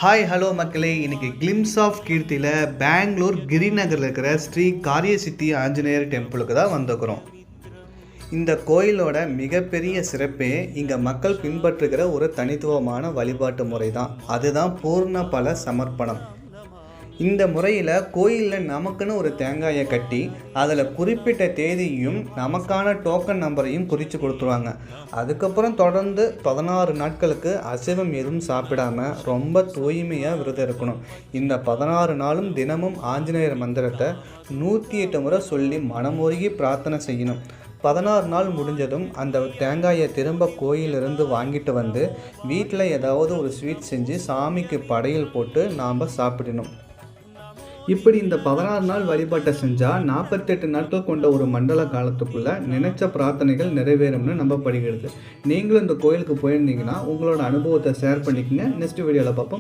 Hi hello மக்களே, இன்னைக்கு glimpse of கீர்த்தியில் Bangalore கிரிநகரில் இருக்கிற ஸ்ரீ காரியசித்தி ஆஞ்சநேயர் டெம்பிளுக்கு தான் வந்துக்கிறோம். இந்த கோயிலோட மிகப்பெரிய சிறப்பே இங்கே மக்கள் பின்பற்றுகிற ஒரு தனித்துவமான வழிபாட்டு முறை தான். அதுதான் பூர்ண பல சமர்ப்பணம். இந்த முறையில் கோயிலில் நமக்குன்னு ஒரு தேங்காயை கட்டி அதில் குறிப்பிட்ட தேதியையும் நமக்கான டோக்கன் நம்பரையும் குறித்து கொடுத்துருவாங்க. அதுக்கப்புறம் தொடர்ந்து 16 நாட்களுக்கு அசைவம் எதுவும் சாப்பிடாம ரொம்ப தூய்மையாக விரதம் இருக்கணும். இந்த 16 நாளும் தினமும் ஆஞ்சநேயர் மந்திரத்தை 108 முறை சொல்லி மனமுருகி பிரார்த்தனை செய்யணும். 16 நாள் முடிஞ்சதும் அந்த தேங்காயை திரும்ப கோயிலிருந்து வாங்கிட்டு வந்து வீட்டில் ஏதாவது ஒரு ஸ்வீட் செஞ்சு சாமிக்கு படையல் போட்டு நாம் சாப்பிடணும். இப்படி இந்த 16 நாள் வழிபாட்டை செஞ்சால் 48 நாட்கள் கொண்ட ஒரு மண்டல காலத்துக்குள்ளே நினைச்ச பிரார்த்தனைகள் நிறைவேறும்னு நம்பப்படுகிறது. நீங்களும் இந்த கோயிலுக்கு போயிருந்தீங்கன்னா உங்களோட அனுபவத்தை ஷேர் பண்ணிக்கங்க. நெக்ஸ்ட் வீடியோவில் பார்ப்போம்.